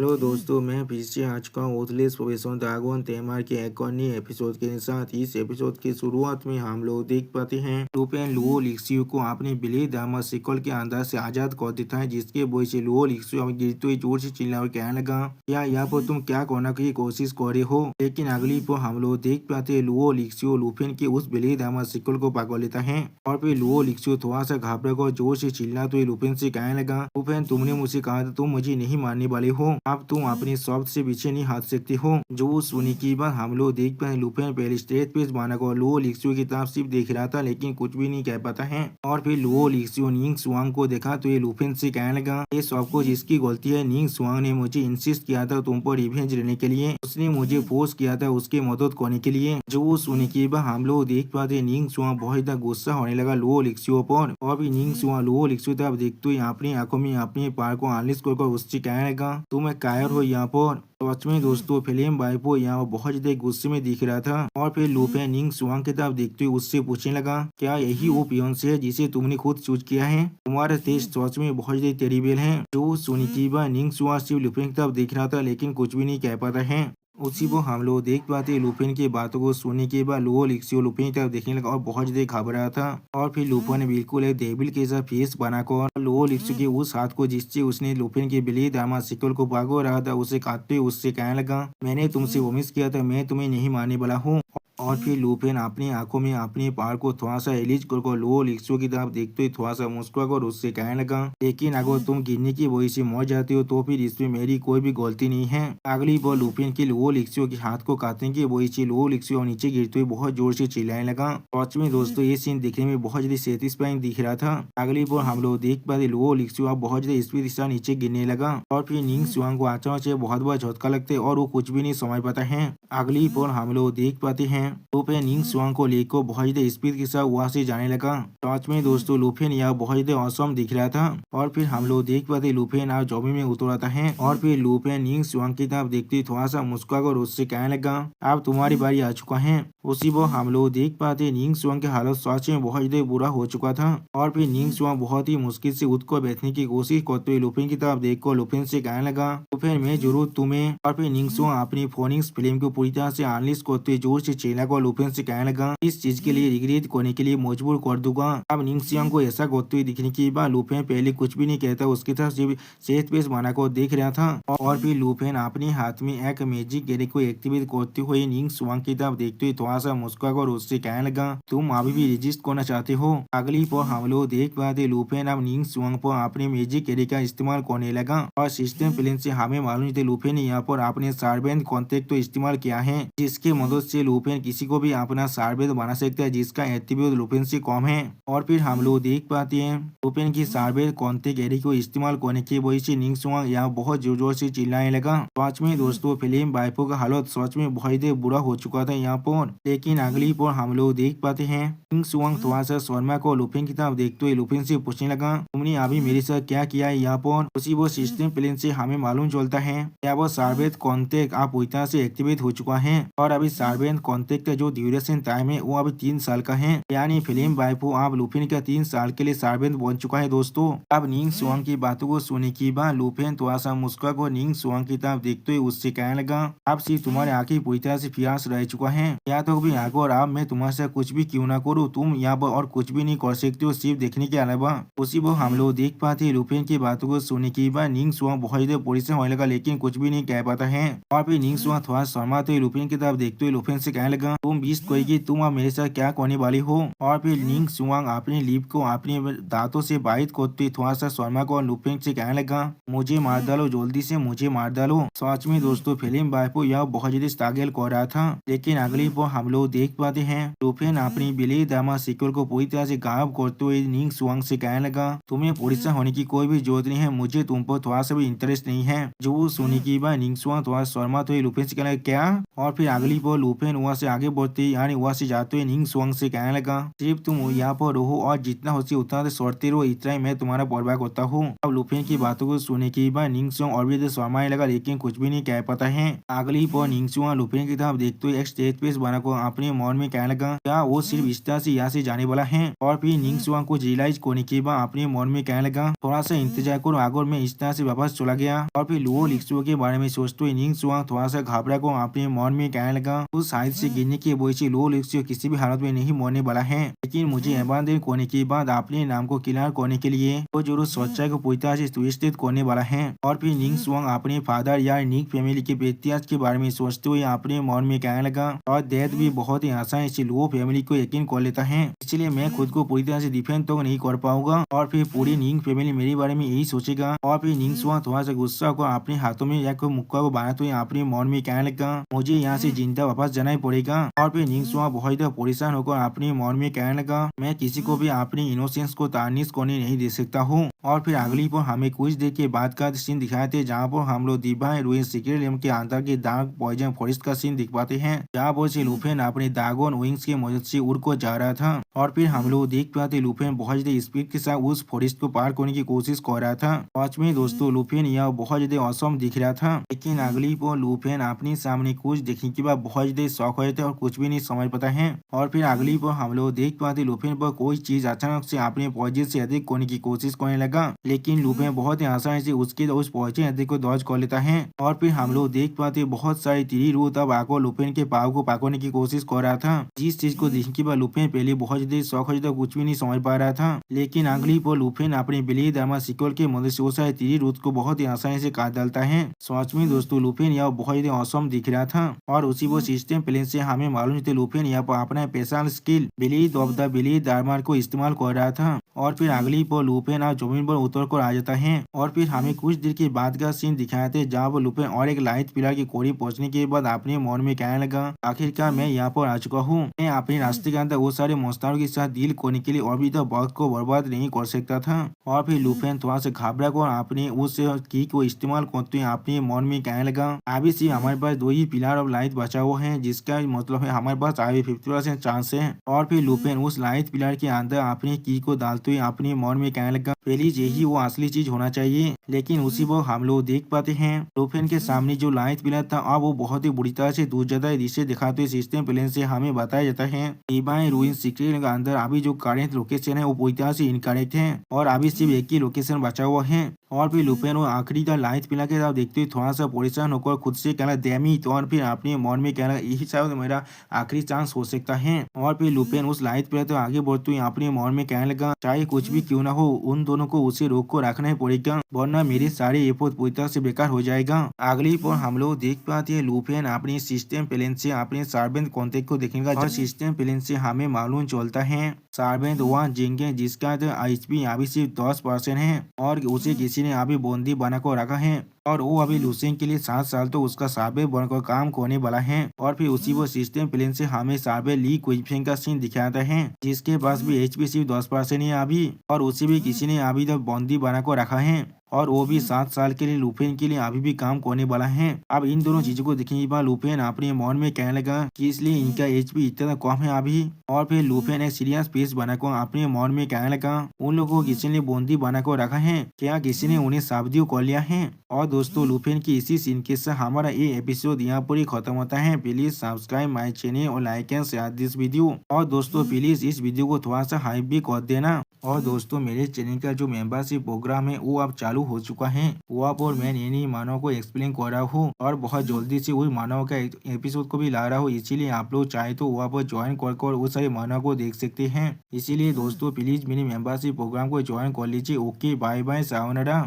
Hello दोस्तों, मैं फिर से आ चुका हूँ ओथलेस प्रोफेसर ड्रैगन तेमार के एक और नए एपिसोड के साथ। इस एपिसोड की शुरुआत में हम लोग देख पाते हैं लुपेन लुओ लिक्सियो को अपने बिली दामा सिकल के अंदर से आजाद कर देता है, जिसके वजह से लुओ लिक्सियो अब गिरते हुए जोर से चिल्ला और कहने लगा, क्या यहाँ पर तुम क्या करने की कोशिश कर रहे हो। लेकिन अगली पर हम लोग देख पाते हैं लुओ लिक्सियो लुपेन के उस बिली दामा सिकल को पकड़ लेता है और फिर लुओ लिक्सियो थोड़ा सा घबरा कर जोर से चिल्लाते हुए लुपेन से कहने लगा, लुपेन तुमने मुझसे कहा था तुम मुझे नहीं मारने वाले हो, अब तुम अपने शब्द से पीछे नहीं हट सकते हो। जो सुनी की बात हम लोग देख पाए लुपेन पहले स्टेज पे बनाकर लुओ लिक्सियो की तरफ सिर्फ देख रहा था, लेकिन कुछ भी नहीं कह पाता है। और फिर लुओ लिक्सियो निंग सुआंग को देखा तो ये लुपेन से कहने लगा, ये सब कुछ इसकी गलती है। निंग सुआंग ने मुझे इंसिस्ट किया था तुम पर रिवेंज लेने के लिए, उसने मुझे फोर्स किया था उसकी मदद करने के लिए। जो सुनी की बात हम लोग देख पाते निंग सुआंग बहुत ज्यादा गुस्सा होने लगा लुओ लिक्सियो पर। और भी निंग सुआंग लुओ लिक्सियो तरफ देखते हुए अपनी आंखों में अपने पार को आलिश कर उससे कहने लगा, तुम कायर हो यहाँ पर। सच में दोस्तों फिल्म बाइपो यहाँ बहुत ज्यादा गुस्से में दिख रहा था। और फिर लुपेन निंग सुआंग की तरफ देखते हुए उससे पूछने लगा, क्या यही वो पियोंसे है जिसे तुमने खुद चूज किया है। तुम्हारा टेस्ट सच में बहुत ज्यादा टेरिबल है। जो सुनिकीबा निंग सुआंग सिर्फ लुपेन की तरफ देख रहा था, लेकिन कुछ भी नहीं कह पाता है। उसी को हम लोग देख पाते लुपेन की बातों को सुनने के बाद लुओ लिक्सियो लुपेन की तरफ देखने लगा और बहुत ज्यादा घबरा था। और फिर लुपेन ने बिल्कुल एक डेविल के साथ फेस बनाकर लुओ लिक्सियो के उस हाथ को जिससे उसने लुपेन के बिली दामा सिकल को भागो रहा था उसे काटते हुए उससे कहने लगा, मैंने तुमसे प्रॉमिस किया था मैं तुम्हें नहीं मारने वाला हूँ। और फिर लुपेन अपनी आंखों में अपने पार को थोड़ा सा एलिज कर लुओ लिक्सियो की तरफ देखते हुए थोड़ा सा मुस्कुराकर उससे कहने लगा, लेकिन अगर तुम गिरने की वजह से मर जाते हो तो फिर इसमें मेरी कोई भी गलती नहीं है। अगली बार लुपेन के लुओ लिक्सियो के हाथ को काटने की वजह से लुओ लिक्सियो नीचे गिरते हुए बहुत जोर से चिल्लाने लगा। सच में दोस्तों ये सीन दिखने में बहुत ज्यादा सेटिस्फाइंग दिख रहा था। अगली बार हम लोग देख पाते लुओ लिक्सियो अब बहुत ज्यादा स्पीड से नीचे गिरने लगा। और फिर निंग सुआंग को अचानक से बहुत बार झटका लगते और वो कुछ भी नहीं समझ पाता है। अगली बार हम लोग देख पाते हैं लुपेन निंग सुआंग को लेकर बहुत ज्यादा स्पीड के साथ वहां से जाने लगा। सच में दोस्तों लुपेन यह बहुत ज्यादा औसम दिख रहा था। और फिर हम लोग देख पाते लुपेन आज जमीन में उतर आता है। और फिर लुपेन निंग सुआंग की तरफ देखते थोड़ा सा मुस्कुराकर उससे कहने लगा, अब तुम्हारी बारी आ चुका है। उसी वो हम लोग देख पाते निंग सुआंग की हालत सच में बहुत ज्यादा बुरा हो चुका था। और फिर निंग सुआंग बहुत ही मुश्किल से उठकर बैठने की कोशिश करते हुए लुपेन की तरफ देखकर लुपेन से कहने लगा, लुपेन मैं जरूर तुम्हें। और फिर निंग सुआंग अपनी फोनिक्स फिल्म को पूरी तरह से एनालिसिस करते जोर से चिल्लाकर लुपेन से कहने लगा, इस चीज के लिए रिग्रेट करने के लिए मजबूर कर दूंगा। अब निंग सुआंग को ऐसा करते हुए दिखने के बाद लुपेन पहले कुछ भी नहीं कहता, उसकी तरफ सिर्फ सेहत पेश बनाकर देख रहा था। और फिर लुपेन अपने हाथ में एक मैजिक गेरे को एक्टिवेट करते हुए निंग सुआंग की तरफ देखते हुए थोड़ा सा मुस्कुराकर उससे कहने लगा, तुम अभी भी रजिस्ट करना चाहते हो। अगली पर हम लोग देख पाते लुपेन अब निंग सुआंग पर अपने मैजिक गेरे का इस्तेमाल करने लगा। और सिस्टम प्लेन से हमें मालूम थे लुपेन ने यहाँ पर अपने सार्वेंट कॉन्टेक्ट तो इस्तेमाल किया है, जिसकी मदद से लुपेन किसी को भी अपना सार्वेंट बना सकता है जिसका एट्रीब्यूट लुपेन से कम है। और फिर हम लोग देख पाते हैं लुपेन की सार्वेंट कॉन्टेक्ट गेरे को इस्तेमाल करने की वजह से निंग सुआंग यहाँ बहुत जोर जोर से चिल्लाने लगा। सच में दोस्तों फिल्म बाइपो का हालत सच में बहुत ही बुरा हो चुका था यहाँ पर। लेकिन अगली पर हम लोग देख पाते हैं निंग सुआंग थोड़ा सा शर्मा को लुपेन की तरफ देखते हुए लुपेन से पूछने लगा, तुमने अभी मेरे साथ क्या किया है यहाँ पर। उसी वो सिस्टम प्लेन से हमें मालूम चलता है या वो सार्वेंट कॉन्टेक्ट आप पूरी तरह से एक्टिवेट हो चुका है। और अभी सार्वेंट कॉन्टेक्ट का जो ड्यूरेशन टाइम है वो अभी 3 साल का है, यानी फिल्म बाइपो आप लुपेन का 3 साल के लिए सार्वेंट बन चुका है दोस्तों। अब निंग सुआंग की बातों को सुनने के बाद लुपेन थोड़ा सा मुस्कुरा को निंग सुआंग की तरफ देखते हुए उससे कहने लगा, अब सिर्फ तुम्हारे आंखें पूरी तरह से फियास रह चुका है, या तो भी आगे और अब मैं तुम्हारे साथ कुछ भी क्यों ना करूँ तुम यहाँ पर और कुछ भी नहीं कर सकते हो सिर्फ देखने के अलावा। उसी वो हम लोग देख पाते लुपेन की बातों को सुनने के बाद निंग सुआंग बहुत ज्यादा परेशान होने लगा, लेकिन कुछ भी नहीं कह पाता है। और फिर निंग सुआंग थोड़ा शर्माते हुए लुपेन की तरफ देखते हुए लुपेन से कहने लगा, तुम बीस कोई तुम अब मेरे साथ क्या करने वाली हो। और फिर निंग सुआंग अपनी लिप को अपने दांतों से बाइट करते थोड़ा सा शर्मा को लुपेन से कहने लगा, मुझे मार डालो जल्दी से मुझे मार डालो। सच में दोस्तों फिल्म बाइपो यह बहुत ज्यादा स्ट्रगल कर रहा था। लेकिन अगली पर हम लोग देख पाते हैं लुपेन अपनी बिली दामा सिक्योर को पूरी तरह से गायब करते हुए निंग सुआंग से कहने लगा, तुम्हें परेशान होने की कोई भी जरूरत नहीं है, मुझे तुम पर थोड़ा सा भी इंटरेस्ट नहीं है। जो सुनी की बात निंग सुआंग थोड़ा शर्मा तो लुपेन से कहने लगा, क्या। और फिर अगली पर लुपेन वहाँ से आगे आगे बढ़ते ही यानी वहाँ से जाते हुए निंग सुआंग से कहने लगा, सिर्फ तुम यहाँ पर रहो और जितना हो सके उतना सौरते रहो, इतना ही मैं तुम्हारा परवाह करता हूँ। अब लुफेन की बातों को सुनने के बाद निंग सुआंग और भी शर्माने लगा, लेकिन कुछ भी नहीं कह पाता है। अगली पर निंग सुआंग लुफेन की तरफ देखते हुए एक स्टेज पेस बनाकर अपने मन में कहने लगा, क्या वो सिर्फ इस तरह से यहाँ से जाने वाला है। और फिर निंग सुआंग को रियलाइज करने के बाद अपने मन में कहने लगा, थोड़ा सा इंतजार करो, अगर मैं इस तरह से वापस चला गया। और फिर लुओ लिक्सुओ के बारे में सोचते हुए निंग सुआंग थोड़ा सा घबरा को अपने मन में कहने लगा, उस हाइट से गिरने की वजह से लुओ लिक्सुओ किसी भी हालत में नहीं मरने वाला है, लेकिन मुझे अबांडन करने के बाद अपने नाम को क्लियर करने के लिए वो जरूर सच्चाई को पूरी तरह से सुनिश्चित करने वाला है। और फिर निंग सुआंग अपने फादर या निक फैमिली के इतिहास के बारे में सोचते हुए अपने मन में कहने लगा, और डेथ भी बहुत ही आसानी से लुओ फैमिली को यकीन कर लेता है, इसलिए मैं खुद को पूरी तरह से डिफेंड तो नहीं कर पाऊंगा। और फिर पूरी निंग फैमिली मेरे बारे में यही सोचेगा। और फिर निंग सुआंग थोड़ा सा गुस्सा होकर अपने हाथों में एक मुक्का को बनाते हुए अपने मन में कहने लगा, मुझे यहाँ से जिंदा वापस जाना ही पड़ेगा। और फिर निंग सुआंग बहुत ज्यादा परेशान होकर अपने मन में कहने लगा, मैं किसी को भी अपनी इनोसेंस को तारनिश करने नहीं दे सकता हूँ। और फिर अगली पर हमें कुछ देर के बाद का सीन दिखाए थे, जहाँ पर हम लोग डिवाइन रूइन सीक्रेट लेम के अंदर के डार्क पॉइजन फॉरेस्ट का सीन दिख पाते हैं, जहाँ पर से लुफेन अपने ड्रैगन विंग्स की मदद से उड़ को जा रहा था। और फिर हम लोग देख पाते लुफेन बहुत ज्यादा स्पीड के साथ उस फॉरेस्ट को पार करने की कोशिश कर रहा था। पांच में दोस्तों लुफेन यह बहुत ज्यादा औसम दिख रहा था, लेकिन अगली पर लुफेन अपने सामने कुछ देखने के बाद बहुत ज्यादा शौक हो थे और कुछ भी नहीं समझ पाता है। और फिर अगली पर हम लोग देख पाते लुफेन पर कोई चीज अचानक से अपने पॉइजन से अधिक करने की कोशिश करने लगा, लेकिन लुफेन बहुत ही आसानी से उसके उस पॉइजन अधिक को दौज कर लेता है। और फिर हम लोग देख पाते बहुत सारी तीरी रूह तब आकर लुफेन के पाव को पकड़ने की कोशिश कर रहा था, जिस चीज को देखने के बाद लुफेन पहले बहुत ज्यादा शौक हो जाता, कुछ भी नहीं समझ पा रहा था। लेकिन अगली पर लुफेन अपने बिली दामा सिकोल के मदद से वो सारी तीरी रूह को बहुत ही आसानी से काट डालता है। सच में दोस्तों लुफेन यह बहुत ज्यादा औसम दिख रहा था। और उसी वो सिस्टम प्लेन से हमें मालूम थे लुफेन यहाँ पर अपना स्पेशल स्किल बिलीड ऑफ द बिलीड दार्मार को इस्तेमाल कर रहा था। और फिर अगली पर लुफेन और जमीन पर उतर कर आ जाता है। और फिर हमें कुछ देर के बाद का सीन दिखाए थे, जहाँ पर लुफेन और एक लाइट पिलर के करीब पहुंचने के बाद अपने मन में कहने लगा, आखिरकार मैं यहाँ पर आ चुका हूँ। मैं अपने रास्ते के अंदर वो सारे मोस्तारों के साथ डील करने के लिए और भी तो वक्त को बर्बाद नहीं कर सकता था। और फिर लुफेन थोड़ा सा घबरा कर अपने उस की को इस्तेमाल करते हुए अपने मन में कहने लगा, अभी सिर्फ हमारे पास 2 ही पिलर ऑफ लाइट बचा हुआ है, जिसका मतलब है हमारे पास अभी 50% चांस है। और फिर लुफेन उस लाइट पिलर के अंदर अपने की को डालते हुए अपने मन में कहने लगा, पहली यही वो असली चीज होना चाहिए। लेकिन उसी वक्त हम लोग देख पाते हैं लुफेन के सामने जो लाइट पिलर था अब वो बहुत ही बुरी तरह से दूर जाता है, जिसे दिखाते हुए सिस्टम प्लेन से हमें बताया जाता है डिवाइन रूइन सीक्रेट के अंदर अभी जो करेंट लोकेशन है वो पूरी तरह से इनकरेक्ट है और अभी सिर्फ एक ही लोकेशन बचा हुआ है। और फिर लुफेन वो आखिरी का लाइट पिलर के साथ देखते हुए थोड़ा सा परेशान होकर खुद से कहना डैमिट, और फिर अपने मन में कहना यही शायद मेरा आखिरी चांस हो सकता है। और फिर लुफेन उस लाइट पिलर तो आगे बढ़ते हुए अपने मन में कहने लगा, चाहे कुछ भी क्यों ना हो उन दोनों को उसे रोक को रखना ही पड़ेगा, वरना मेरे सारे एफर्ट पूरी तरह से बेकार हो जाएगा। अगली पर हम लोग देख पाते हैं लुफेन अपने सिस्टम प्लेन से अपने सर्वेंट कॉन्टेक्ट को देखेगा, और सिस्टम प्लेन से हमें मालूम चलता है सर्वेंट वहाँ जिंगे जिसका HP अभी सिर्फ 10% है और उसे किसी ने अभी बंदी बनाकर रखा है, और वो अभी लुसेन के लिए 7 साल तो उसका सार्वे बनकर काम करने वाला है। और फिर उसी वो सिस्टम प्लेन से हमें सार्वे ली क्विफेंग का सीन दिखाता है, जिसके पास भी HP सिर्फ 10% ही है अभी, और उसे भी किसी ने अभी तक बंदी बनाकर रखा है, और वो भी 7 साल के लिए लुफेन के लिए अभी भी काम करने वाला है। अब इन दोनों चीजों को देखने के बाद लुफेन अपने मन में कहने लगा कि इसलिए इनका HP इतना कम है अभी। और फिर लुफेन एक सीरियस फेस बनाकर अपने मन में कहने लगा, उन लोगों को किसी ने बंदी बनाकर रखा है, क्या किसी ने उन्हें शादी कर लिया है। और दोस्तों लुफेन की इसी सीन के साथ हमारा ये एपिसोड यहाँ पर ही खत्म होता है। प्लीज सब्सक्राइब माई चैनल और like and share this video, और दोस्तों प्लीज इस वीडियो को थोड़ा सा हाइप भी कर देना। और दोस्तों मेरे चैनल का जो मेंबरशिप प्रोग्राम है वो अब चालू हो चुका है, वहाँ पर मैं नई मानव को एक्सप्लेन कर रहा हूँ और बहुत जल्दी से वही मानव का एपिसोड को भी ला रहा हूँ, इसीलिए आप लोग चाहे तो वहाँ पर ज्वाइन कर वो सारे मानव को देख सकते हैं। इसीलिए दोस्तों प्लीज मेरी मेंबरशिप प्रोग्राम को ज्वाइन कर लीजिए। Okay bye bye sayonara.